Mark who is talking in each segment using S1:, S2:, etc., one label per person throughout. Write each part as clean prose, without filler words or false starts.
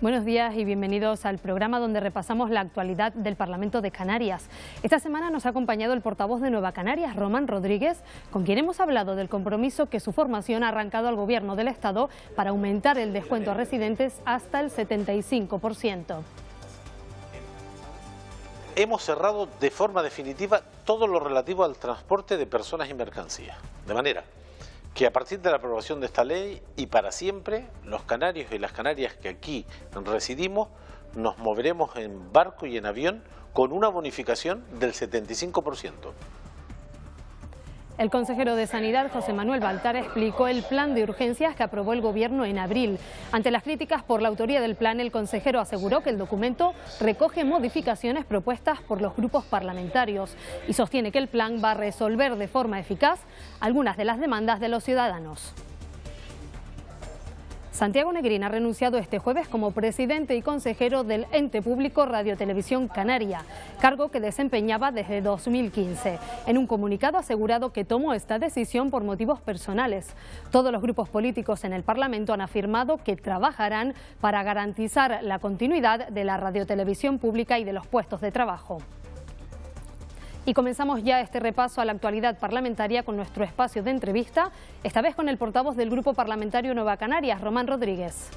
S1: Buenos días y bienvenidos al programa donde repasamos la actualidad del Parlamento de Canarias. Esta semana nos ha acompañado el portavoz de Nueva Canarias, Román Rodríguez, con quien hemos hablado del compromiso que su formación ha arrancado al Gobierno del Estado para aumentar el descuento a residentes hasta el 75%.
S2: Hemos cerrado de forma definitiva todo lo relativo al transporte de personas y mercancías, de manera que a partir de la aprobación de esta ley y para siempre, los canarios y las canarias que aquí residimos nos moveremos en barco y en avión con una bonificación del 75%.
S1: El consejero de Sanidad, José Manuel Baltar, explicó el plan de urgencias que aprobó el Gobierno en abril. Ante las críticas por la autoría del plan, el consejero aseguró que el documento recoge modificaciones propuestas por los grupos parlamentarios y sostiene que el plan va a resolver de forma eficaz algunas de las demandas de los ciudadanos. Santiago Negrín ha renunciado este jueves como presidente y consejero del ente público Radio Televisión Canaria, cargo que desempeñaba desde 2015. En un comunicado ha asegurado que tomó esta decisión por motivos personales. Todos los grupos políticos en el Parlamento han afirmado que trabajarán para garantizar la continuidad de la radiotelevisión pública y de los puestos de trabajo. Y comenzamos ya este repaso a la actualidad parlamentaria con nuestro espacio de entrevista, esta vez con el portavoz del Grupo Parlamentario Nueva Canarias, Román Rodríguez.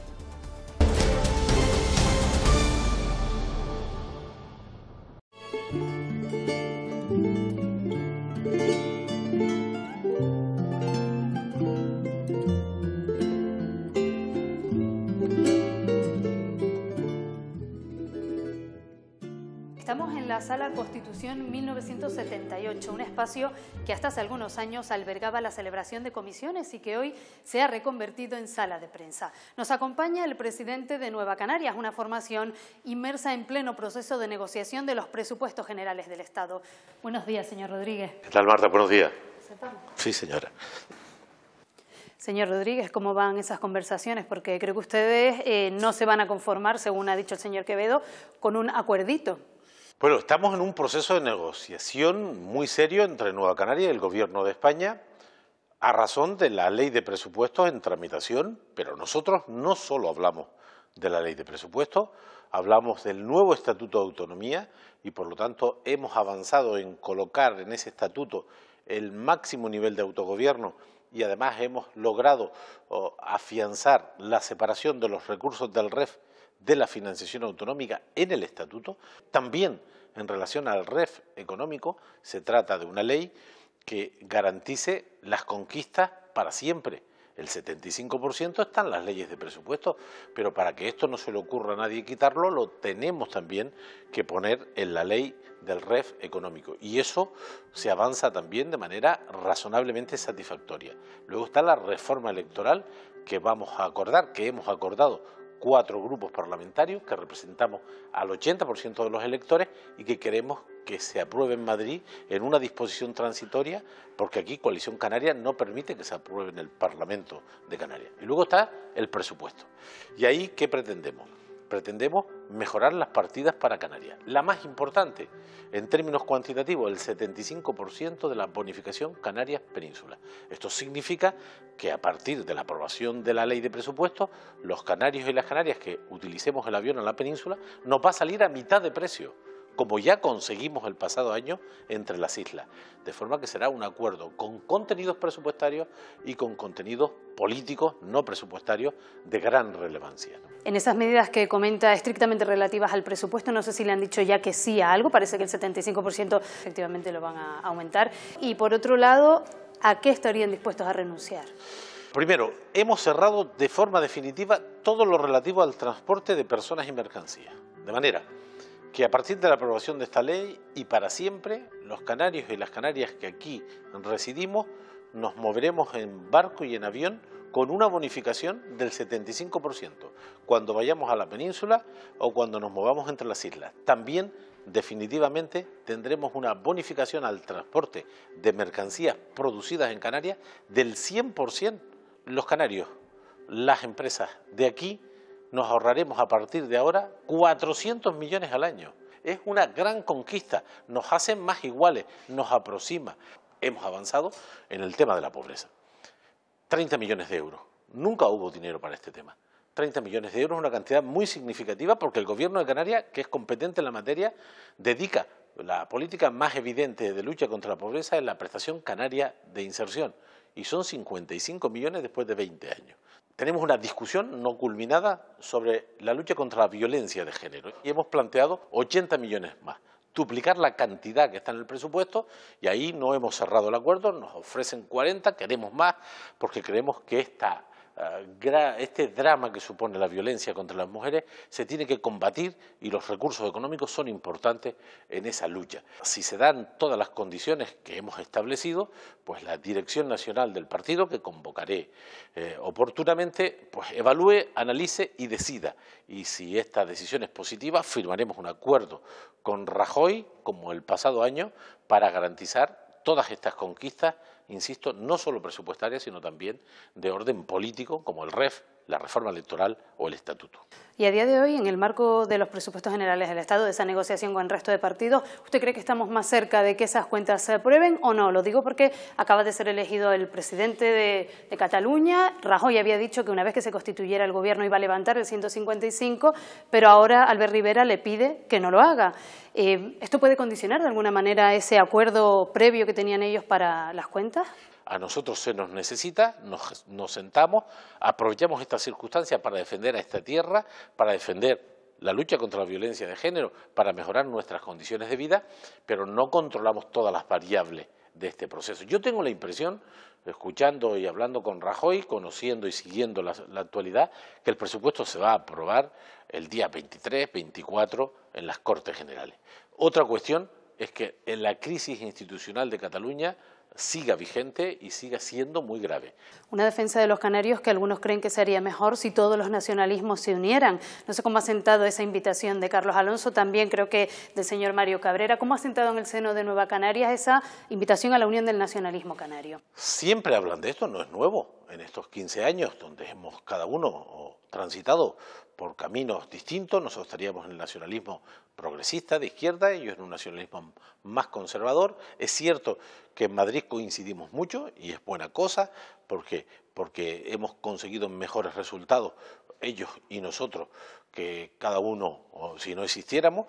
S1: Estamos en la Sala Constitución 1978, un espacio que hasta hace algunos años albergaba la celebración de comisiones y que hoy se ha reconvertido en sala de prensa. Nos acompaña el presidente de Nueva Canarias, una formación inmersa en pleno proceso de negociación de los presupuestos generales del Estado. Buenos días, señor Rodríguez.
S2: ¿Qué tal, Marta? Buenos días. Sí, señora.
S1: Señor Rodríguez, ¿cómo van esas conversaciones? Porque creo que ustedes no se van a conformar, según ha dicho el señor Quevedo, con un acuerdito.
S2: Bueno, estamos en un proceso de negociación muy serio entre Nueva Canaria y el Gobierno de España a razón de la ley de presupuestos en tramitación, pero nosotros no solo hablamos de la ley de presupuestos, hablamos del nuevo Estatuto de Autonomía y por lo tanto hemos avanzado en colocar en ese estatuto el máximo nivel de autogobierno y además hemos logrado afianzar la separación de los recursos del REF de la financiación autonómica en el estatuto. También en relación al REF económico se trata de una ley que garantice las conquistas para siempre. El 75% está en las leyes de presupuesto, pero para que esto no se le ocurra a nadie quitarlo, lo tenemos también que poner en la ley del REF económico. Y eso se avanza también de manera razonablemente satisfactoria. Luego está la reforma electoral que vamos a acordar, que hemos acordado 4 grupos parlamentarios que representamos al 80% de los electores y que queremos que se apruebe en Madrid en una disposición transitoria, porque aquí Coalición Canaria no permite que se apruebe en el Parlamento de Canarias. Y luego está el presupuesto. ¿Y ahí qué pretendemos? Pretendemos mejorar las partidas para Canarias. La más importante, en términos cuantitativos, el 75% de la bonificación Canarias-Península. Esto significa que a partir de la aprobación de la ley de presupuestos, los canarios y las canarias que utilicemos el avión en la península nos va a salir a mitad de precio, como ya conseguimos el pasado año entre las islas. De forma que será un acuerdo con contenidos presupuestarios y con contenidos políticos no presupuestariros de gran relevancia.
S1: En esas medidas que comenta estrictamente relativas al presupuesto, no sé si le han dicho ya que sí a algo, parece que el 75% efectivamente lo van a aumentar. Y por otro lado, ¿a qué estarían dispuestos a renunciar?
S2: Primero, hemos cerrado de forma definitiva todo lo relativo al transporte de personas y mercancías. De manera que a partir de la aprobación de esta ley y para siempre, los canarios y las canarias que aquí residimos nos moveremos en barco y en avión con una bonificación del 75% cuando vayamos a la península o cuando nos movamos entre las islas. También definitivamente tendremos una bonificación al transporte de mercancías producidas en Canarias del 100%. Los canarios, las empresas de aquí, nos ahorraremos a partir de ahora 400 millones al año. Es una gran conquista, nos hacen más iguales, nos aproxima. Hemos avanzado en el tema de la pobreza. 30 millones de euros. Nunca hubo dinero para este tema. 30 millones de euros, una cantidad muy significativa porque el Gobierno de Canarias, que es competente en la materia, dedica la política más evidente de lucha contra la pobreza en la prestación canaria de inserción, y son 55 millones después de 20 años. Tenemos una discusión no culminada sobre la lucha contra la violencia de género y hemos planteado 80 millones más, duplicar la cantidad que está en el presupuesto, y ahí no hemos cerrado el acuerdo, nos ofrecen 40, queremos más porque creemos que este drama que supone la violencia contra las mujeres se tiene que combatir y los recursos económicos son importantes en esa lucha. Si se dan todas las condiciones que hemos establecido, pues la Dirección Nacional del partido, que convocaré oportunamente, pues evalúe, analice y decida. Y si esta decisión es positiva, firmaremos un acuerdo con Rajoy, como el pasado año, para garantizar todas estas conquistas, insisto, no solo presupuestarias, sino también de orden político, como el REF, la reforma electoral o el estatuto.
S3: Y a día de hoy, en el marco de los presupuestos generales del Estado, de esa negociación con el resto de partidos, ¿usted cree que estamos más cerca de que esas cuentas se aprueben o no? Lo digo porque acaba de ser elegido el presidente de Cataluña. Rajoy había dicho que una vez que se constituyera el gobierno iba a levantar el 155, pero ahora Albert Rivera le pide que no lo haga. ¿Esto puede condicionar de alguna manera ese acuerdo previo que tenían ellos para las cuentas?
S2: A nosotros se nos necesita, nos sentamos, aprovechamos esta circunstancia para defender a esta tierra, para defender la lucha contra la violencia de género, para mejorar nuestras condiciones de vida, pero no controlamos todas las variables de este proceso. Yo tengo la impresión, escuchando y hablando con Rajoy, conociendo y siguiendo la actualidad, que el presupuesto se va a aprobar el día 23, 24 en las Cortes Generales. Otra cuestión es que en la crisis institucional de Cataluña siga vigente y siga siendo muy grave.
S3: Una defensa de los canarios que algunos creen que sería mejor si todos los nacionalismos se unieran. No sé cómo ha sentado esa invitación de Carlos Alonso, también creo que del señor Mario Cabrera. ¿Cómo ha sentado en el seno de Nueva Canarias esa invitación a la unión del nacionalismo canario?
S2: Siempre hablan de esto, no es nuevo. En estos 15 años, donde hemos cada uno transitado por caminos distintos, nosotros estaríamos en el nacionalismo progresista de izquierda, ellos en un nacionalismo más conservador. Es cierto que en Madrid coincidimos mucho y es buena cosa porque hemos conseguido mejores resultados, ellos y nosotros, que cada uno, o si no existiéramos.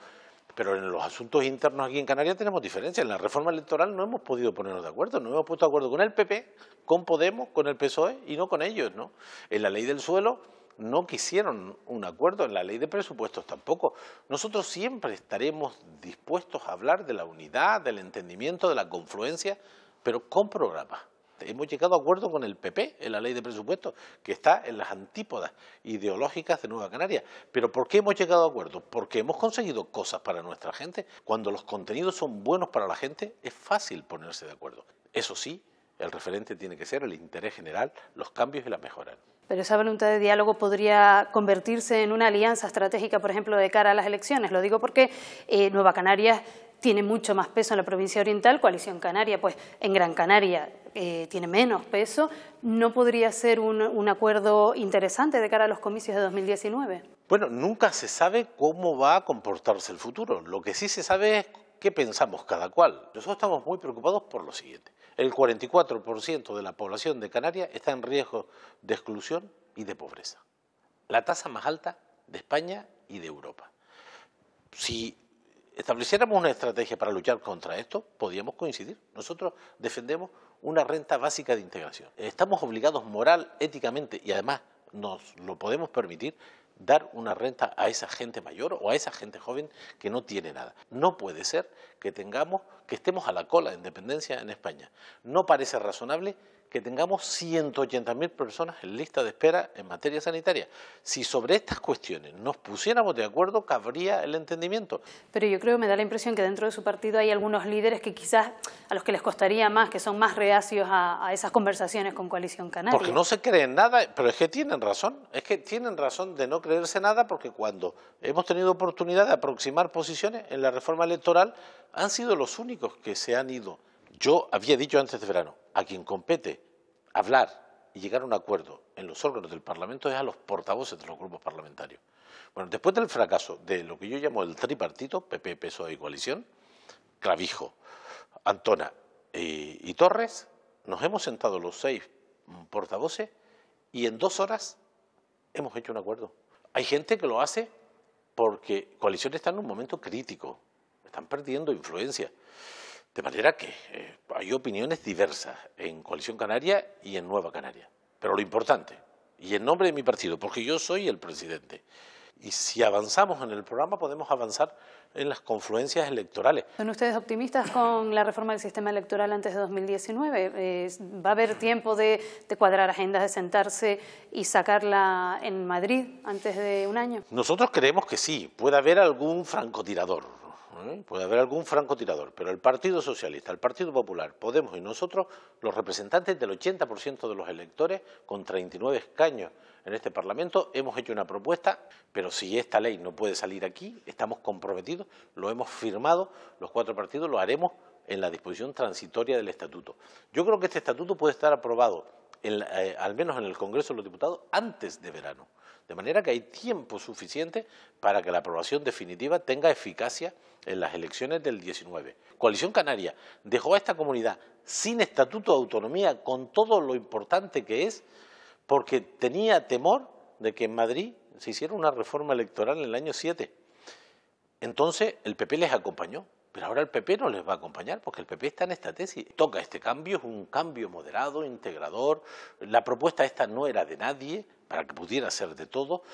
S2: Pero en los asuntos internos aquí en Canarias tenemos diferencias. En la reforma electoral no hemos podido ponernos de acuerdo, no hemos puesto de acuerdo con el PP, con Podemos, con el PSOE y no con ellos, ¿no? En la ley del suelo no quisieron un acuerdo, en la ley de presupuestos tampoco. Nosotros siempre estaremos dispuestos a hablar de la unidad, del entendimiento, de la confluencia, pero con programas. Hemos llegado a acuerdo con el PP en la ley de presupuestos, que está en las antípodas ideológicas de Nueva Canarias. ¿Pero por qué hemos llegado a acuerdo? Porque hemos conseguido cosas para nuestra gente. Cuando los contenidos son buenos para la gente, es fácil ponerse de acuerdo. Eso sí, el referente tiene que ser el interés general, los cambios y las mejoras.
S3: Pero esa voluntad de diálogo podría convertirse en una alianza estratégica, por ejemplo, de cara a las elecciones. Lo digo porque Nueva Canarias tiene mucho más peso en la provincia oriental, Coalición Canaria, pues en Gran Canaria tiene menos peso. ¿No podría ser un acuerdo interesante de cara a los comicios de 2019?
S2: Bueno, nunca se sabe cómo va a comportarse el futuro. Lo que sí se sabe es qué pensamos cada cual. Nosotros estamos muy preocupados por lo siguiente. El 44% de la población de Canarias está en riesgo de exclusión y de pobreza. La tasa más alta de España y de Europa. Si estableciéramos una estrategia para luchar contra esto, podríamos coincidir. Nosotros defendemos una renta básica de integración. Estamos obligados moral, éticamente, y además nos lo podemos permitir, dar una renta a esa gente mayor o a esa gente joven que no tiene nada. No puede ser que estemos a la cola de independencia en España. No parece razonable que tengamos 180.000 personas en lista de espera en materia sanitaria. Si sobre estas cuestiones nos pusiéramos de acuerdo, cabría el entendimiento.
S3: Pero yo creo, me da la impresión que dentro de su partido hay algunos líderes que quizás a los que les costaría más, que son más reacios a esas conversaciones con Coalición Canaria.
S2: Porque no se creen nada, pero es que tienen razón de no creerse nada, porque cuando hemos tenido oportunidad de aproximar posiciones en la reforma electoral, han sido los únicos que se han ido. Yo había dicho antes de verano, a quien compete hablar y llegar a un acuerdo en los órganos del Parlamento es a los portavoces de los grupos parlamentarios. Bueno, después del fracaso de lo que yo llamo el tripartito, PP, PSOE y Coalición, Clavijo, Antona y Torres, nos hemos sentado los 6 portavoces y en 2 horas hemos hecho un acuerdo. Hay gente que lo hace porque Coalición está en un momento crítico, están perdiendo influencia. De manera que hay opiniones diversas en Coalición Canaria y en Nueva Canaria. Pero lo importante, y en nombre de mi partido, porque yo soy el presidente, y si avanzamos en el programa podemos avanzar en las confluencias electorales.
S3: ¿Son ustedes optimistas con la reforma del sistema electoral antes de 2019? ¿Va a haber tiempo de cuadrar agendas, de sentarse y sacarla en Madrid antes de un año?
S2: Nosotros creemos que sí, puede haber algún francotirador, pero el Partido Socialista, el Partido Popular, Podemos y nosotros, los representantes del 80% de los electores, con 39 escaños en este Parlamento, hemos hecho una propuesta, pero si esta ley no puede salir aquí, estamos comprometidos, lo hemos firmado, los 4 partidos lo haremos en la disposición transitoria del Estatuto. Yo creo que este Estatuto puede estar aprobado, al menos en el Congreso de los Diputados, antes de verano. De manera que hay tiempo suficiente para que la aprobación definitiva tenga eficacia en las elecciones del 19. Coalición Canaria dejó a esta comunidad sin estatuto de autonomía, con todo lo importante que es, porque tenía temor de que en Madrid se hiciera una reforma electoral en el año 7. Entonces el PP les acompañó, pero ahora el PP no les va a acompañar porque el PP está en esta tesis. Toca este cambio, es un cambio moderado, integrador. La propuesta esta no era de nadie, para que pudiera ser de todo,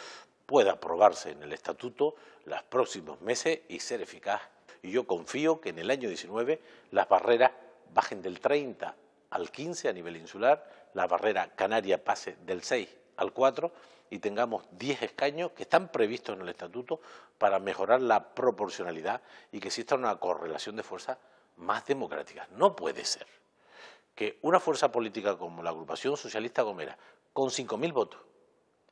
S2: pueda aprobarse en el Estatuto los próximos meses y ser eficaz. Y yo confío que en el año 19 las barreras bajen del 30 al 15 a nivel insular, la barrera canaria pase del 6 al 4 y tengamos 10 escaños que están previstos en el Estatuto para mejorar la proporcionalidad y que exista una correlación de fuerzas más democrática. No puede ser que una fuerza política como la Agrupación Socialista Gomera, con 5.000 votos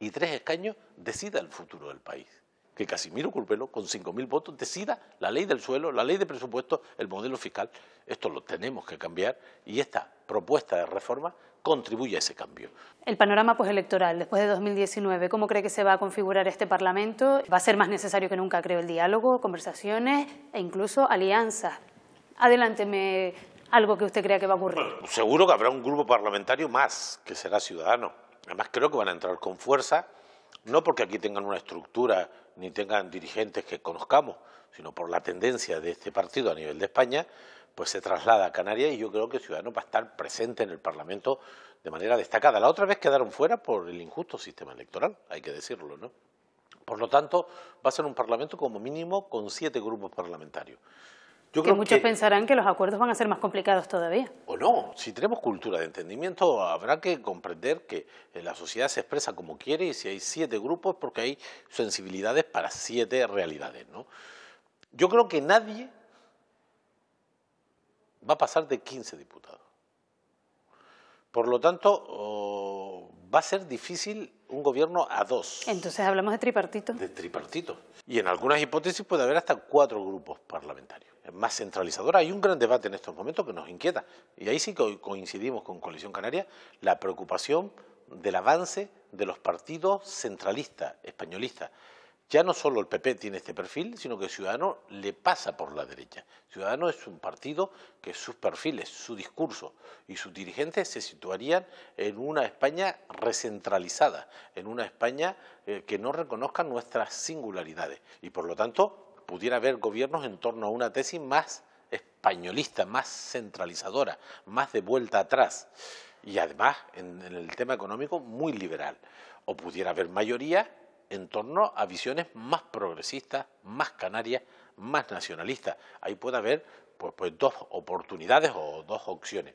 S2: y 3 escaños, decida el futuro del país. Que Casimiro Curpelo, con 5.000 votos, decida la ley del suelo, la ley de presupuesto, el modelo fiscal. Esto lo tenemos que cambiar y esta propuesta de reforma contribuye a ese cambio.
S3: El panorama electoral, después de 2019, ¿cómo cree que se va a configurar este Parlamento? ¿Va a ser más necesario que nunca, creo, el diálogo, conversaciones e incluso alianzas? Adelánteme algo que usted crea que va a ocurrir.
S2: Bueno, seguro que habrá un grupo parlamentario más, que será Ciudadanos. Además, creo que van a entrar con fuerza, no porque aquí tengan una estructura ni tengan dirigentes que conozcamos, sino por la tendencia de este partido a nivel de España, pues se traslada a Canarias y yo creo que Ciudadanos va a estar presente en el Parlamento de manera destacada. La otra vez quedaron fuera por el injusto sistema electoral, hay que decirlo, ¿no? Por lo tanto, va a ser un Parlamento como mínimo con 7 grupos parlamentarios.
S3: Yo creo que muchos pensarán que los acuerdos van a ser más complicados todavía.
S2: O no, si tenemos cultura de entendimiento habrá que comprender que la sociedad se expresa como quiere y si hay 7 grupos porque hay sensibilidades para 7 realidades, ¿no? Yo creo que nadie va a pasar de 15 diputados. Por lo tanto, va a ser difícil un gobierno a 2.
S3: Entonces hablamos de tripartito.
S2: De tripartito. Y en algunas hipótesis puede haber hasta 4 grupos parlamentarios. Es más centralizadora. Hay un gran debate en estos momentos que nos inquieta. Y ahí sí que coincidimos con Coalición Canaria, la preocupación del avance de los partidos centralistas, españolistas. Ya no solo el PP tiene este perfil, sino que Ciudadanos le pasa por la derecha. Ciudadanos es un partido que sus perfiles, su discurso y sus dirigentes se situarían en una España recentralizada, en una España que no reconozca nuestras singularidades. Y por lo tanto pudiera haber gobiernos en torno a una tesis más españolista, más centralizadora, más de vuelta atrás. Y además, en el tema económico, muy liberal. O pudiera haber mayoría en torno a visiones más progresistas, más canarias, más nacionalistas. Ahí puede haber pues 2 oportunidades o 2 opciones.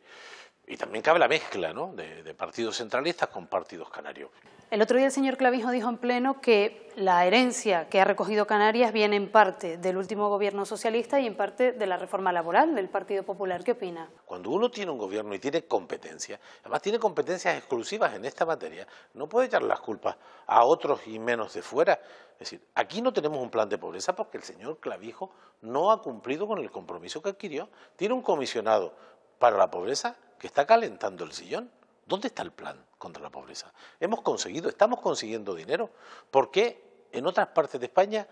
S2: Y también cabe la mezcla, ¿no?, de partidos centralistas con partidos canarios.
S3: El otro día el señor Clavijo dijo en pleno que la herencia que ha recogido Canarias viene en parte del último gobierno socialista y en parte de la reforma laboral del Partido Popular. ¿Qué opina?
S2: Cuando uno tiene un gobierno y tiene competencias, además tiene competencias exclusivas en esta materia, no puede echar las culpas a otros y menos de fuera. Es decir, aquí no tenemos un plan de pobreza porque el señor Clavijo no ha cumplido con el compromiso que adquirió. Tiene un comisionado para la pobreza que está calentando el sillón. ¿Dónde está el plan contra la pobreza? Estamos consiguiendo dinero. ¿Por qué en otras partes de España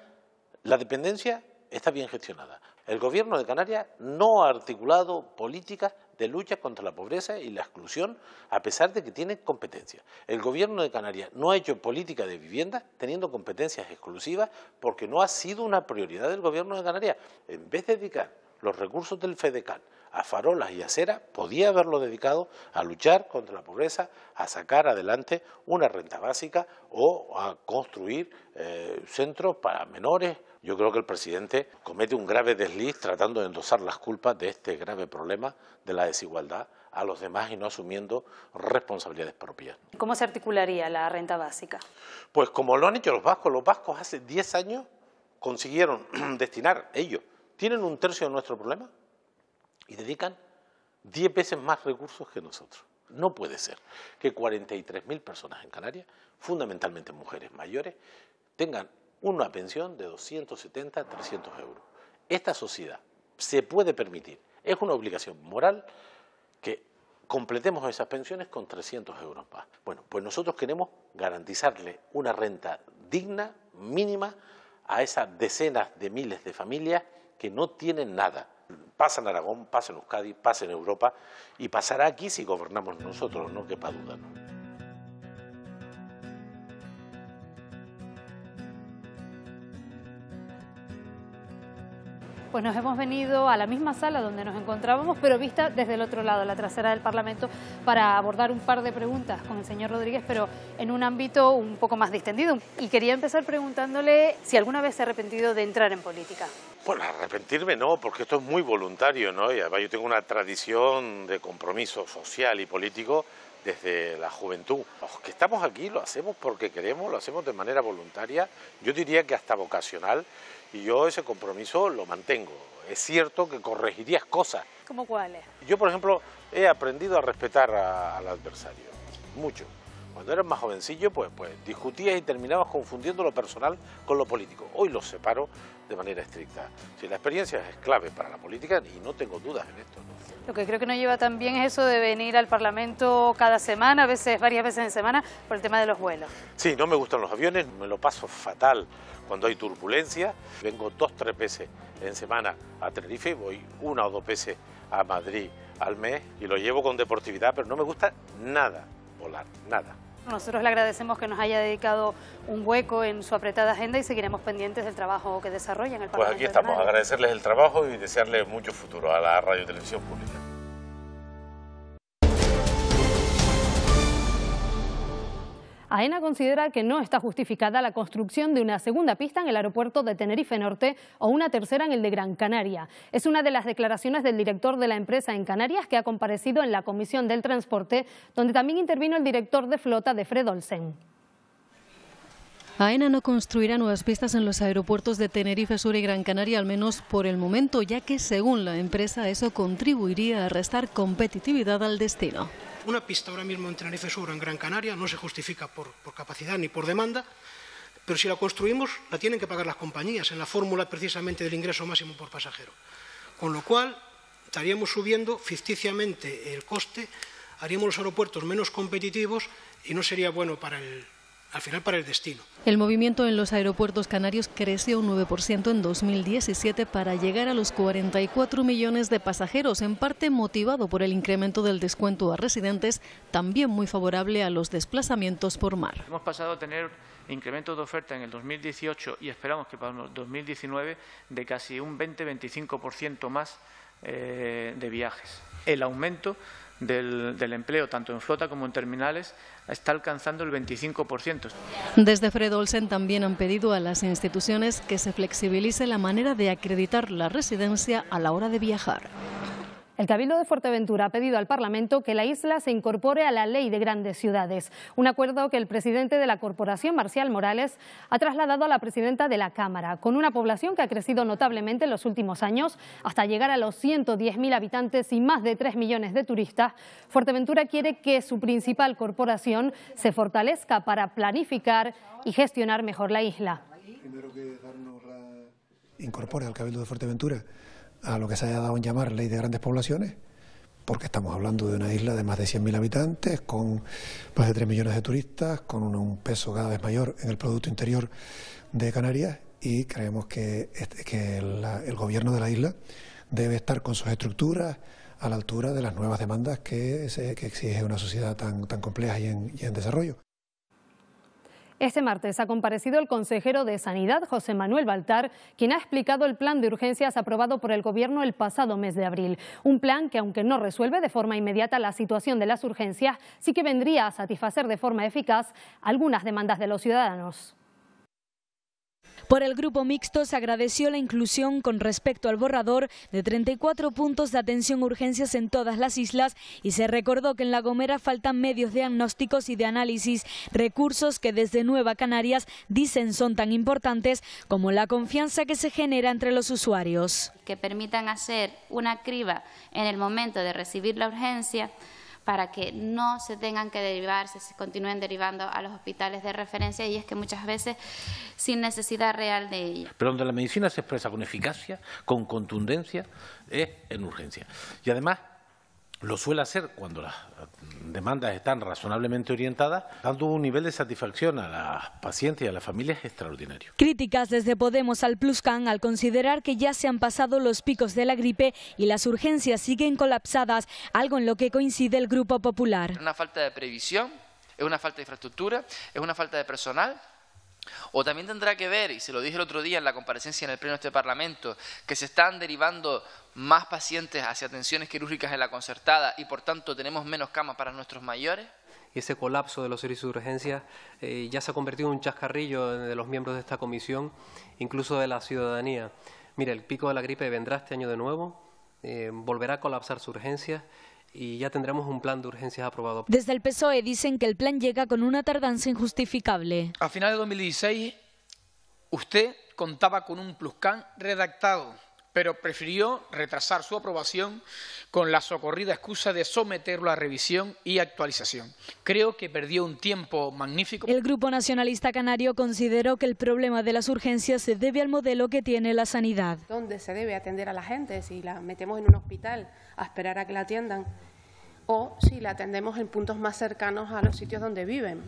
S2: la dependencia está bien gestionada? El gobierno de Canarias no ha articulado políticas de lucha contra la pobreza y la exclusión, a pesar de que tiene competencias. El Gobierno de Canarias no ha hecho política de vivienda teniendo competencias exclusivas porque no ha sido una prioridad del Gobierno de Canarias. En vez de dedicar los recursos del FEDECAN a farolas y aceras, podía haberlo dedicado a luchar contra la pobreza, a sacar adelante una renta básica o a construir centros para menores. Yo creo que el presidente comete un grave desliz tratando de endosar las culpas de este grave problema de la desigualdad a los demás y no asumiendo responsabilidades propias.
S3: ¿Cómo se articularía la renta básica?
S2: Pues como lo han hecho los vascos hace 10 años consiguieron destinar ellos, tienen un tercio de nuestro problema y dedican 10 veces más recursos que nosotros. No puede ser que 43.000 personas en Canarias, fundamentalmente mujeres mayores, tengan una pensión de 270 a 300 euros. Esta sociedad se puede permitir, es una obligación moral que completemos esas pensiones con 300 euros más. Bueno, pues nosotros queremos garantizarle una renta digna, mínima, a esas decenas de miles de familias que no tienen nada. Pasa en Aragón, pasa en Euskadi, pasa en Europa y pasará aquí si gobernamos nosotros, no quepa duda, ¿no?
S3: Pues nos hemos venido a la misma sala donde nos encontrábamos, pero vista desde el otro lado, la trasera del Parlamento, para abordar un par de preguntas con el señor Rodríguez, pero en un ámbito un poco más distendido. Y quería empezar preguntándole si alguna vez se ha arrepentido de entrar en política.
S2: Bueno, arrepentirme no, porque esto es muy voluntario, ¿no? Y además yo tengo una tradición de compromiso social y político desde la juventud. Los que estamos aquí lo hacemos porque queremos, lo hacemos de manera voluntaria, yo diría que hasta vocacional, y yo ese compromiso lo mantengo. Es cierto que corregirías cosas.
S3: ¿Cómo cuáles?
S2: Yo, por ejemplo, he aprendido a respetar al adversario, mucho. Cuando eras más jovencillo, pues discutías y terminabas confundiendo lo personal con lo político. Hoy los separo de manera estricta. Sí, la experiencia es clave para la política y no tengo dudas en esto, ¿no?
S3: Lo que creo que no lleva tan bien es eso de venir al Parlamento cada semana, a veces varias veces en semana, por el tema de los vuelos.
S2: Sí, no me gustan los aviones, me lo paso fatal cuando hay turbulencia. Vengo 2 o 3 veces en semana a Tenerife, voy 1 o 2 veces a Madrid al mes y lo llevo con deportividad, pero no me gusta nada volar, nada.
S3: Nosotros le agradecemos que nos haya dedicado un hueco en su apretada agenda y seguiremos pendientes del trabajo que desarrolla en el Parlamento.
S2: Pues aquí estamos, agradecerles el trabajo y desearles mucho futuro a la Radio y Televisión Pública.
S1: AENA considera que no está justificada la construcción de una segunda pista en el aeropuerto de Tenerife Norte o una tercera en el de Gran Canaria. Es una de las declaraciones del director de la empresa en Canarias que ha comparecido en la Comisión del Transporte, donde también intervino el director de flota de Fred Olsen.
S4: AENA no construirá nuevas pistas en los aeropuertos de Tenerife Sur y Gran Canaria, al menos por el momento, ya que según la empresa eso contribuiría a restar competitividad al destino.
S5: Una pista ahora mismo en Tenerife Sur o en Gran Canaria no se justifica por capacidad ni por demanda, pero si la construimos la tienen que pagar las compañías en la fórmula precisamente del ingreso máximo por pasajero. Con lo cual estaríamos subiendo ficticiamente el coste, haríamos los aeropuertos menos competitivos y no sería bueno al final para el destino.
S4: El movimiento en los aeropuertos canarios creció un 9% en 2017 para llegar a los 44 millones de pasajeros, en parte motivado por el incremento del descuento a residentes, también muy favorable a los desplazamientos por mar.
S6: Hemos pasado a tener incrementos de oferta en el 2018 y esperamos que para el 2019 de casi un 20-25% más de viajes. El aumento del empleo, tanto en flota como en terminales, está alcanzando el 25%.
S4: Desde Fred Olsen también han pedido a las instituciones que se flexibilice la manera de acreditar la residencia a la hora de viajar.
S1: El Cabildo de Fuerteventura ha pedido al Parlamento que la isla se incorpore a la Ley de Grandes Ciudades, un acuerdo que el presidente de la corporación, Marcial Morales, ha trasladado a la presidenta de la Cámara. Con una población que ha crecido notablemente en los últimos años, hasta llegar a los 110.000 habitantes y más de 3 millones de turistas, Fuerteventura quiere que su principal corporación se fortalezca para planificar y gestionar mejor la isla.
S7: Primero que incorpore al Cabildo de Fuerteventura a lo que se haya dado en llamar Ley de Grandes Poblaciones, porque estamos hablando de una isla de más de 100.000 habitantes, con más de 3 millones de turistas, con un peso cada vez mayor en el Producto Interior de Canarias, y creemos que el gobierno de la isla debe estar con sus estructuras a la altura de las nuevas demandas que exige una sociedad tan compleja y en desarrollo.
S1: Este martes ha comparecido el consejero de Sanidad, José Manuel Baltar, quien ha explicado el plan de urgencias aprobado por el Gobierno el pasado mes de abril. Un plan que, aunque no resuelve de forma inmediata la situación de las urgencias, sí que vendría a satisfacer de forma eficaz algunas demandas de los ciudadanos.
S8: Por el Grupo Mixto se agradeció la inclusión con respecto al borrador de 34 puntos de atención a urgencias en todas las islas y se recordó que en La Gomera faltan medios diagnósticos y de análisis, recursos que desde Nueva Canarias dicen son tan importantes como la confianza que se genera entre los usuarios.
S9: Que permitan hacer una criba en el momento de recibir la urgencia, para que no se tengan que derivar, se continúen derivando a los hospitales de referencia, y es que muchas veces sin necesidad real de ella.
S2: Pero donde la medicina se expresa con eficacia, con contundencia, es en urgencia. Y además lo suele hacer cuando las demandas están razonablemente orientadas, dando un nivel de satisfacción a las pacientes y a las familias extraordinario.
S8: Críticas desde Podemos al Pluscan al considerar que ya se han pasado los picos de la gripe y las urgencias siguen colapsadas, algo en lo que coincide el Grupo Popular.
S10: Es una falta de previsión, es una falta de infraestructura, es una falta de personal. O también tendrá que ver, y se lo dije el otro día en la comparecencia en el Pleno de este Parlamento, que se están derivando más pacientes hacia atenciones quirúrgicas en la concertada y por tanto tenemos menos camas para nuestros mayores.
S11: Y ese colapso de los servicios de urgencia ya se ha convertido en un chascarrillo de los miembros de esta comisión, incluso de la ciudadanía. Mire, el pico de la gripe vendrá este año de nuevo, volverá a colapsar su urgencia y ya tendremos un plan de urgencias aprobado.
S8: Desde el PSOE dicen que el plan llega con una tardanza injustificable.
S12: A final de 2016 usted contaba con un Pluscan redactado, pero prefirió retrasar su aprobación con la socorrida excusa de someterlo a revisión y actualización. Creo que perdió un tiempo magnífico.
S8: El Grupo Nacionalista Canario consideró que el problema de las urgencias se debe al modelo que tiene la sanidad.
S13: ¿Dónde se debe atender a la gente? Si la metemos en un hospital a esperar a que la atiendan, o si la atendemos en puntos más cercanos a los sitios donde viven.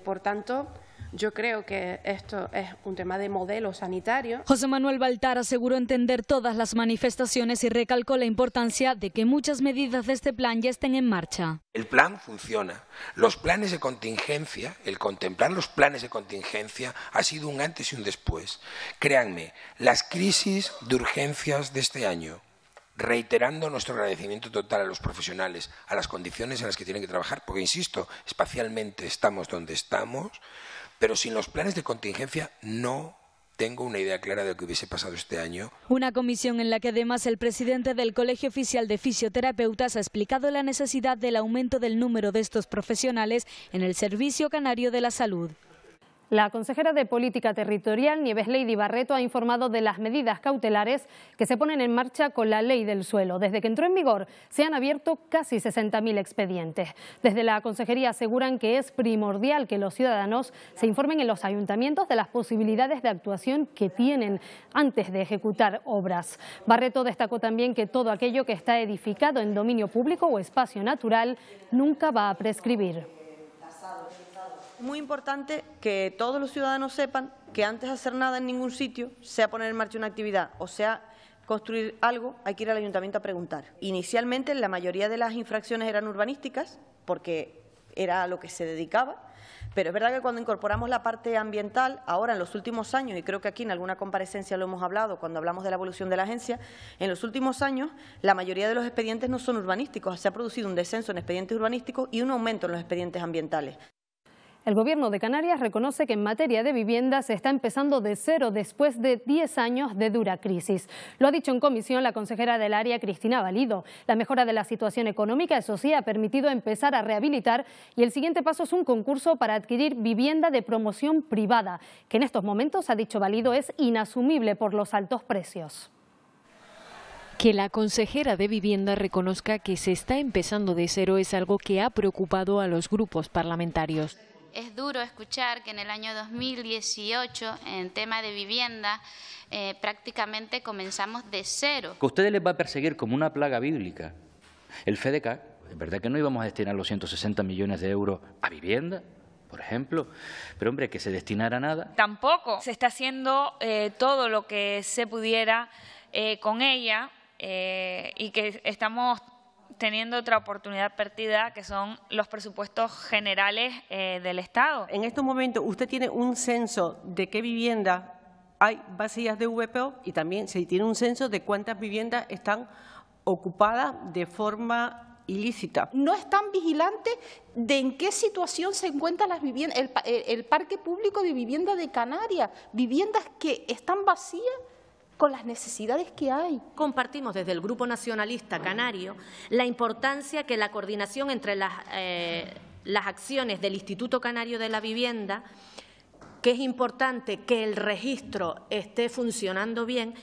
S13: Por tanto, yo creo que esto es un tema de modelo sanitario.
S8: José Manuel Baltar aseguró entender todas las manifestaciones y recalcó la importancia de que muchas medidas de este plan ya estén en marcha.
S14: El plan funciona. Los planes de contingencia, el contemplar los planes de contingencia ha sido un antes y un después. Créanme, las crisis de urgencias de este año, reiterando nuestro agradecimiento total a los profesionales, a las condiciones en las que tienen que trabajar, porque, insisto, espacialmente estamos donde estamos, pero sin los planes de contingencia no tengo una idea clara de lo que hubiese pasado este año.
S8: Una comisión en la que además el presidente del Colegio Oficial de Fisioterapeutas ha explicado la necesidad del aumento del número de estos profesionales en el Servicio Canario de la Salud.
S1: La consejera de Política Territorial, Nieves Lady Barreto, ha informado de las medidas cautelares que se ponen en marcha con la Ley del Suelo. Desde que entró en vigor se han abierto casi 60.000 expedientes. Desde la consejería aseguran que es primordial que los ciudadanos se informen en los ayuntamientos de las posibilidades de actuación que tienen antes de ejecutar obras. Barreto destacó también que todo aquello que está edificado en dominio público o espacio natural nunca va a prescribir.
S15: Muy importante que todos los ciudadanos sepan que antes de hacer nada en ningún sitio, sea poner en marcha una actividad o sea construir algo, hay que ir al ayuntamiento a preguntar. Inicialmente la mayoría de las infracciones eran urbanísticas, porque era a lo que se dedicaba, pero es verdad que cuando incorporamos la parte ambiental, ahora en los últimos años, y creo que aquí en alguna comparecencia lo hemos hablado cuando hablamos de la evolución de la agencia, en los últimos años la mayoría de los expedientes no son urbanísticos, se ha producido un descenso en expedientes urbanísticos y un aumento en los expedientes ambientales.
S1: El Gobierno de Canarias reconoce que en materia de vivienda se está empezando de cero después de 10 años de dura crisis. Lo ha dicho en comisión la consejera del área, Cristina Valido. La mejora de la situación económica, eso sí, ha permitido empezar a rehabilitar y el siguiente paso es un concurso para adquirir vivienda de promoción privada, que en estos momentos, ha dicho Valido, es inasumible por los altos precios.
S4: Que la consejera de Vivienda reconozca que se está empezando de cero es algo que ha preocupado a los grupos parlamentarios.
S9: Es duro escuchar que en el año 2018, en tema de vivienda, prácticamente comenzamos de cero.
S16: Que a ustedes les va a perseguir como una plaga bíblica el FEDECAC. Es verdad que no íbamos a destinar los 160 millones de euros a vivienda, por ejemplo, pero hombre, que se destinara nada.
S17: Tampoco se está haciendo todo lo que se pudiera con ella y que estamos teniendo otra oportunidad perdida, que son los presupuestos generales del Estado.
S18: En estos momentos usted tiene un censo de qué viviendas hay vacías de VPO y también se tiene un censo de cuántas viviendas están ocupadas de forma ilícita.
S19: No están vigilantes de en qué situación se encuentran las viviendas, el parque público de vivienda de Canarias, viviendas que están vacías con las necesidades que hay.
S20: Compartimos desde el Grupo Nacionalista Canario la importancia que la coordinación entre las acciones del Instituto Canario de la Vivienda, que es importante que el registro esté funcionando bien.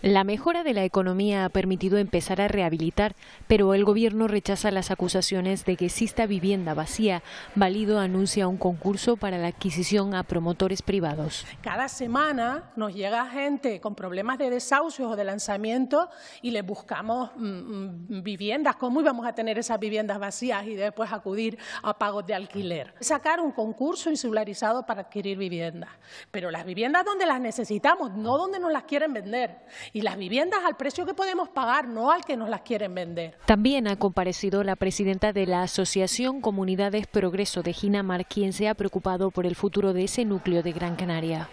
S21: La mejora de la economía ha permitido empezar a rehabilitar, pero el Gobierno rechaza las acusaciones de que exista vivienda vacía. Válido anuncia un concurso para la adquisición a promotores privados.
S22: Cada semana nos llega gente con problemas de desahucios o de lanzamiento y les buscamos viviendas. ¿Cómo íbamos a tener esas viviendas vacías y después acudir a pagos de alquiler? Sacar un concurso insularizado para adquirir viviendas, pero las viviendas donde las necesitamos, no donde nos las quieren vender. Y las viviendas al precio que podemos pagar, no al que nos las quieren vender.
S21: También ha comparecido la presidenta de la Asociación Comunidades Progreso de Ginamar, quien se ha preocupado por el futuro de ese núcleo de Gran Canaria.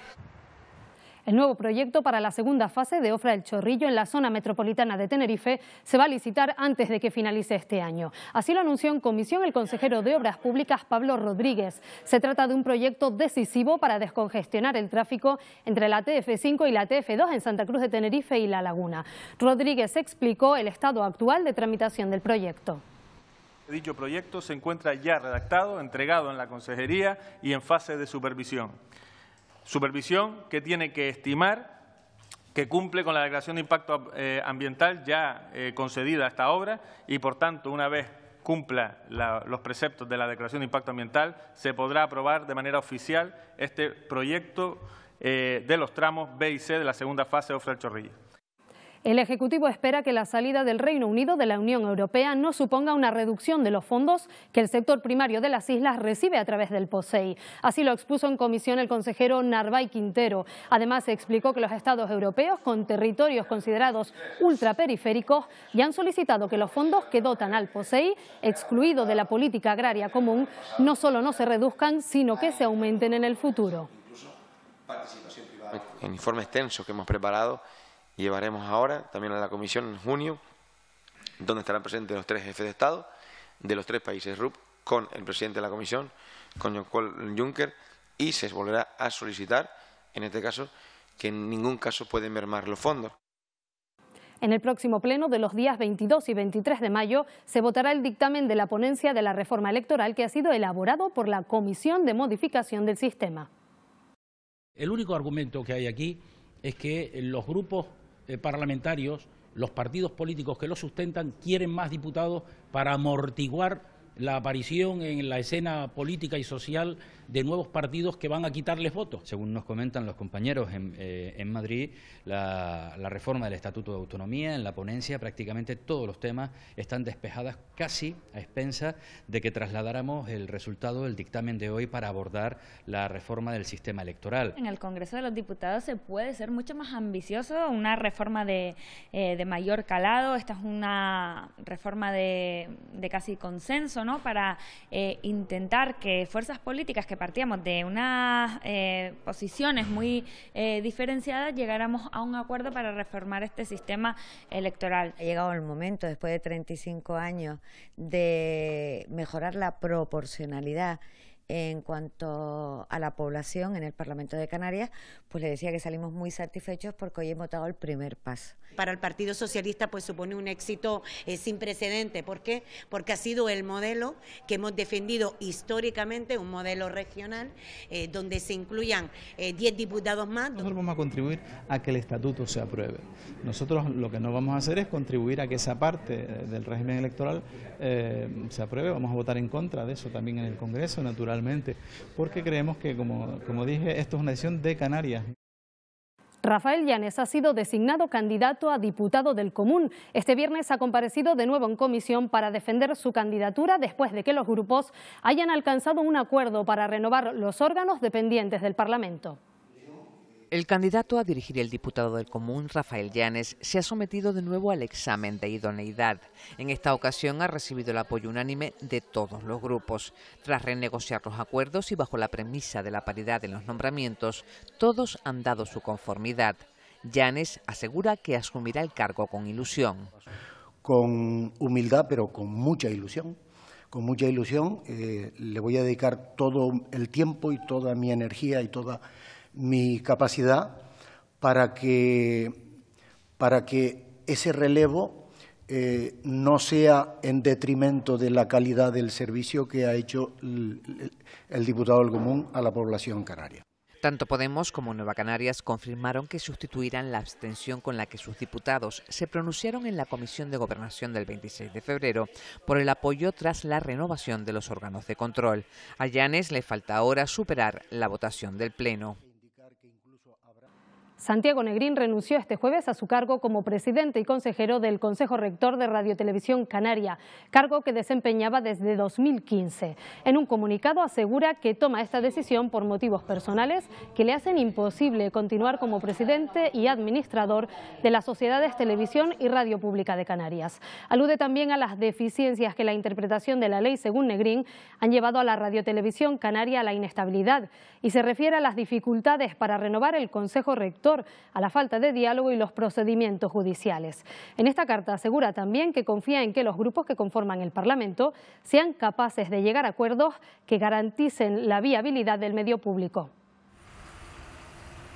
S1: El nuevo proyecto para la segunda fase de Ofra del Chorrillo en la zona metropolitana de Tenerife se va a licitar antes de que finalice este año. Así lo anunció en comisión el consejero de Obras Públicas, Pablo Rodríguez. Se trata de un proyecto decisivo para descongestionar el tráfico entre la TF5 y la TF2 en Santa Cruz de Tenerife y La Laguna. Rodríguez explicó el estado actual de tramitación del proyecto.
S23: Dicho proyecto se encuentra ya redactado, entregado en la consejería y en fase de supervisión. Supervisión que tiene que estimar que cumple con la declaración de impacto ambiental ya concedida a esta obra y, por tanto, una vez cumpla los preceptos de la declaración de impacto ambiental, se podrá aprobar de manera oficial este proyecto de los tramos B y C de la segunda fase de Ofra del Chorrillo.
S1: El Ejecutivo espera que la salida del Reino Unido de la Unión Europea no suponga una reducción de los fondos que el sector primario de las islas recibe a través del POSEI. Así lo expuso en comisión el consejero Narváez Quintero. Además, se explicó que los Estados europeos con territorios considerados ultraperiféricos ya han solicitado que los fondos que dotan al POSEI, excluido de la política agraria común, no solo no se reduzcan, sino que se aumenten en el futuro.
S24: En informe extenso que hemos preparado, llevaremos ahora también a la comisión en junio, donde estarán presentes los 3 jefes de Estado de los 3 países RUP, con el presidente de la comisión, con Jean-Claude Juncker, y se volverá a solicitar, en este caso, que en ningún caso pueden mermar los fondos.
S1: En el próximo pleno de los días 22 y 23 de mayo se votará el dictamen de la ponencia de la reforma electoral que ha sido elaborado por la Comisión de Modificación del Sistema.
S25: El único argumento que hay aquí es que los grupos parlamentarios, los partidos políticos que los sustentan, quieren más diputados para amortiguar la aparición en la escena política y social de nuevos partidos que van a quitarles votos.
S16: Según nos comentan los compañeros en Madrid, la reforma del Estatuto de Autonomía, en la ponencia prácticamente todos los temas están despejadas casi a expensas de que trasladáramos el resultado del dictamen de hoy para abordar la reforma del sistema electoral.
S17: En el Congreso de los Diputados se puede ser mucho más ambicioso, una reforma de mayor calado. Esta es una reforma de casi consenso, ¿no?, para intentar que fuerzas políticas que partíamos de unas posiciones muy diferenciadas llegáramos a un acuerdo para reformar este sistema electoral.
S26: Ha llegado el momento, después de 35 años, de mejorar la proporcionalidad en cuanto a la población en el Parlamento de Canarias. Pues le decía que salimos muy satisfechos porque hoy hemos dado el primer paso.
S27: Para el Partido Socialista pues supone un éxito sin precedente. ¿Por qué? Porque ha sido el modelo que hemos defendido históricamente, un modelo regional donde se incluyan 10 diputados más.
S28: Nosotros vamos a contribuir a que el estatuto se apruebe. Nosotros lo que no vamos a hacer es contribuir a que esa parte del régimen electoral se apruebe. Vamos a votar en contra de eso también en el Congreso, naturalmente, porque creemos que, como dije, esto es una decisión de Canarias.
S1: Rafael Llanes ha sido designado candidato a diputado del Común. Este viernes ha comparecido de nuevo en comisión para defender su candidatura después de que los grupos hayan alcanzado un acuerdo para renovar los órganos dependientes del Parlamento.
S2: El candidato a dirigir el diputado del Común, Rafael Llanes, se ha sometido de nuevo al examen de idoneidad. En esta ocasión ha recibido el apoyo unánime de todos los grupos. Tras renegociar los acuerdos y bajo la premisa de la paridad en los nombramientos, todos han dado su conformidad. Llanes asegura que asumirá el cargo con ilusión.
S3: Con humildad, pero con mucha ilusión. Con mucha ilusión le voy a dedicar todo el tiempo y toda mi energía y toda mi capacidad para que ese relevo no sea en detrimento de la calidad del servicio que ha hecho el diputado del Común a la población canaria.
S2: Tanto Podemos como Nueva Canarias confirmaron que sustituirán la abstención con la que sus diputados se pronunciaron en la Comisión de Gobernación del 26 de febrero por el apoyo tras la renovación de los órganos de control. A Llanes le falta ahora superar la votación del Pleno.
S1: Santiago Negrín renunció este jueves a su cargo como presidente y consejero del Consejo Rector de Radio Televisión Canaria, cargo que desempeñaba desde 2015. En un comunicado asegura que toma esta decisión por motivos personales que le hacen imposible continuar como presidente y administrador de las sociedades Televisión y Radio Pública de Canarias. Alude también a las deficiencias que la interpretación de la ley, según Negrín, han llevado a la Radio Televisión Canaria a la inestabilidad y se refiere a las dificultades para renovar el Consejo Rector, a la falta de diálogo y los procedimientos judiciales. En esta carta asegura también que confía en que los grupos que conforman el Parlamento sean capaces de llegar a acuerdos que garanticen la viabilidad del medio público.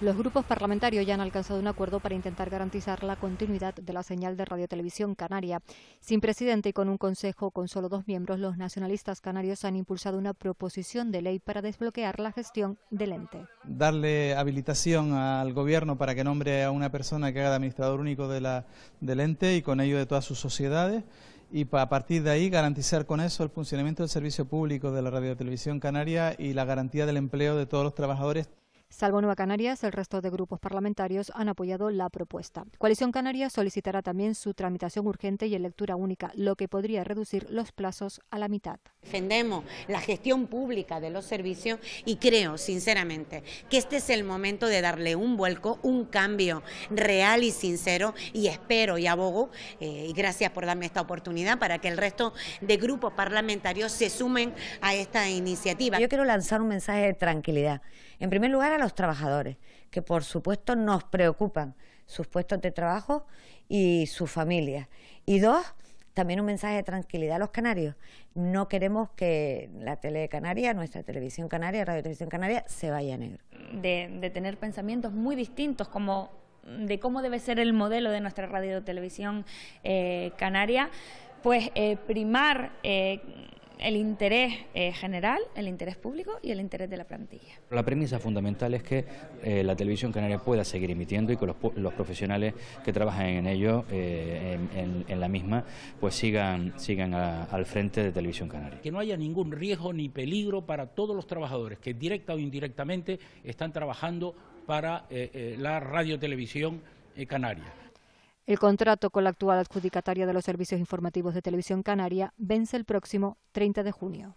S5: Los grupos parlamentarios ya han alcanzado un acuerdo para intentar garantizar la continuidad de la señal de Radio Televisión Canaria. Sin presidente y con un consejo con solo 2 miembros, los nacionalistas canarios han impulsado una proposición de ley para desbloquear la gestión del ente.
S28: Darle habilitación al Gobierno para que nombre a una persona que haga de administrador único del ente y con ello de todas sus sociedades. Y a partir de ahí garantizar con eso el funcionamiento del servicio público de la Radio Televisión Canaria y la garantía del empleo de todos los trabajadores.
S5: Salvo Nueva Canarias, el resto de grupos parlamentarios han apoyado la propuesta. Coalición Canaria solicitará también su tramitación urgente y en lectura única, lo que podría reducir los plazos a la mitad.
S27: Defendemos la gestión pública de los servicios y creo, sinceramente, que este es el momento de darle un vuelco, un cambio real y sincero, y espero y abogo, y gracias por darme esta oportunidad, para que el resto de grupos parlamentarios se sumen a esta iniciativa.
S26: Yo quiero lanzar un mensaje de tranquilidad. En primer lugar, a los trabajadores, que por supuesto nos preocupan sus puestos de trabajo y sus familias. Y 2, también un mensaje de tranquilidad a los canarios. No queremos que la tele de Canarias, nuestra televisión canaria, Radio Televisión Canaria, se vaya a negro.
S17: De tener pensamientos muy distintos como de cómo debe ser el modelo de nuestra Radio Televisión Canaria, pues primar el interés general, el interés público y el interés de la plantilla.
S16: La premisa fundamental es que la televisión canaria pueda seguir emitiendo y que los profesionales que trabajan en ello, en la misma, pues sigan al frente de Televisión Canaria.
S25: Que no haya ningún riesgo ni peligro para todos los trabajadores que directa o indirectamente están trabajando para la radiotelevisión canaria.
S5: El contrato con la actual adjudicataria de los servicios informativos de Televisión Canaria vence el próximo 30 de junio.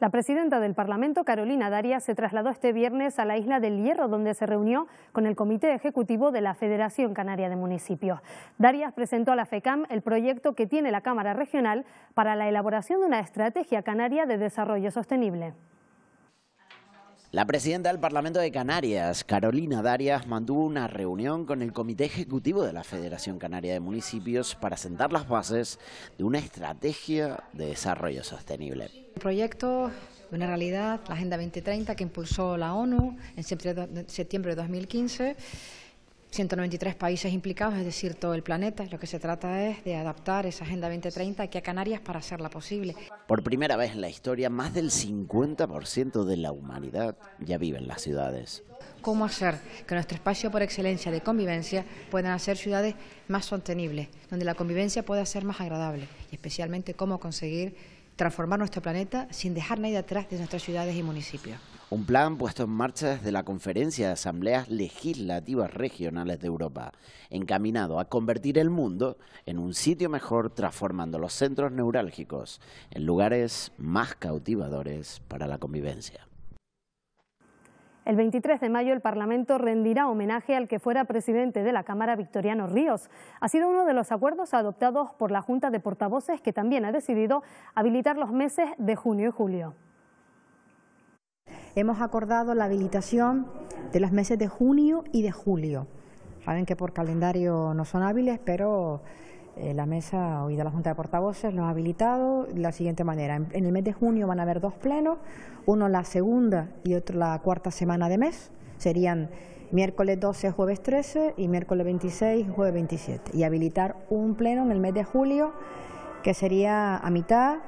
S1: La presidenta del Parlamento, Carolina Darias, se trasladó este viernes a la Isla del Hierro, donde se reunió con el Comité Ejecutivo de la Federación Canaria de Municipios. Darias presentó a la FECAM el proyecto que tiene la Cámara Regional para la elaboración de una estrategia canaria de desarrollo sostenible.
S6: La presidenta del Parlamento de Canarias, Carolina Darias, mantuvo una reunión con el Comité Ejecutivo de la Federación Canaria de Municipios para sentar las bases de una estrategia de desarrollo sostenible.
S7: Un proyecto, una realidad, la Agenda 2030 que impulsó la ONU en septiembre de 2015. 193 países implicados, es decir, todo el planeta. Lo que se trata es de adaptar esa Agenda 2030 aquí a Canarias para hacerla posible.
S6: Por primera vez en la historia, más del 50% de la humanidad ya vive en las ciudades.
S7: ¿Cómo hacer que nuestro espacio por excelencia de convivencia puedan ser ciudades más sostenibles, donde la convivencia pueda ser más agradable? Y especialmente cómo conseguir transformar nuestro planeta sin dejar nadie atrás de nuestras ciudades y municipios.
S6: Un plan puesto en marcha desde la Conferencia de Asambleas Legislativas Regionales de Europa, encaminado a convertir el mundo en un sitio mejor, transformando los centros neurálgicos en lugares más cautivadores para la convivencia.
S1: El 23 de mayo el Parlamento rendirá homenaje al que fuera presidente de la Cámara, Victoriano Ríos. Ha sido uno de los acuerdos adoptados por la Junta de Portavoces, que también ha decidido habilitar los meses de junio y julio.
S4: Hemos acordado la habilitación de los meses de junio y de julio. Saben que por calendario no son hábiles, pero la mesa hoy de la Junta de Portavoces lo ha habilitado de la siguiente manera. En el mes de junio van a haber 2 plenos, uno la segunda y otro la cuarta semana de mes. Serían miércoles 12, jueves 13 y miércoles 26, jueves 27. Y habilitar un pleno en el mes de julio, que sería a mitad.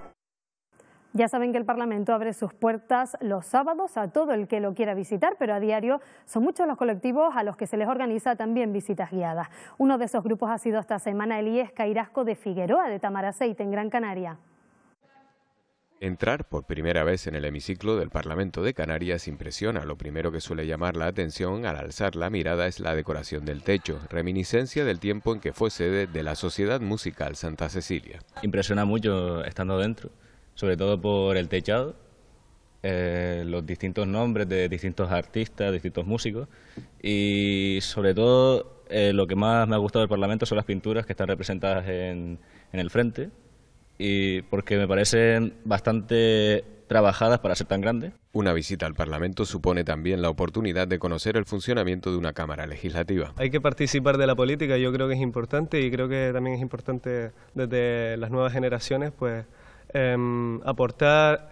S1: Ya saben que el Parlamento abre sus puertas los sábados a todo el que lo quiera visitar, pero a diario son muchos los colectivos a los que se les organiza también visitas guiadas. Uno de esos grupos ha sido esta semana el IES Cairasco de Figueroa, de Tamaraceite, en Gran Canaria.
S8: Entrar por primera vez en el hemiciclo del Parlamento de Canarias impresiona. Lo primero que suele llamar la atención al alzar la mirada es la decoración del techo, reminiscencia del tiempo en que fue sede de la Sociedad Musical Santa Cecilia.
S10: Impresiona mucho estando dentro, sobre todo por el techado, los distintos nombres de distintos artistas, distintos músicos, y sobre todo lo que más me ha gustado del Parlamento son las pinturas que están representadas en el frente, y porque me parecen bastante trabajadas para ser tan grandes.
S8: Una visita al Parlamento supone también la oportunidad de conocer el funcionamiento de una Cámara Legislativa.
S11: Hay que participar de la política, yo creo que es importante, y creo que también es importante desde las nuevas generaciones, pues aportar,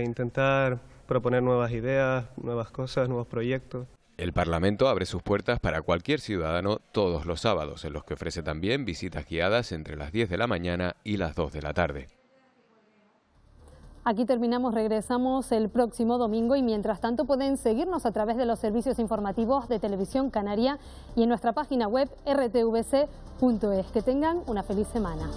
S11: intentar proponer nuevas ideas, nuevas cosas, nuevos proyectos.
S8: El Parlamento abre sus puertas para cualquier ciudadano todos los sábados, en los que ofrece también visitas guiadas entre las 10 de la mañana y las 2 de la tarde.
S1: Aquí terminamos, regresamos el próximo domingo y mientras tanto pueden seguirnos a través de los servicios informativos de Televisión Canaria y en nuestra página web rtvc.es. Que tengan una feliz semana.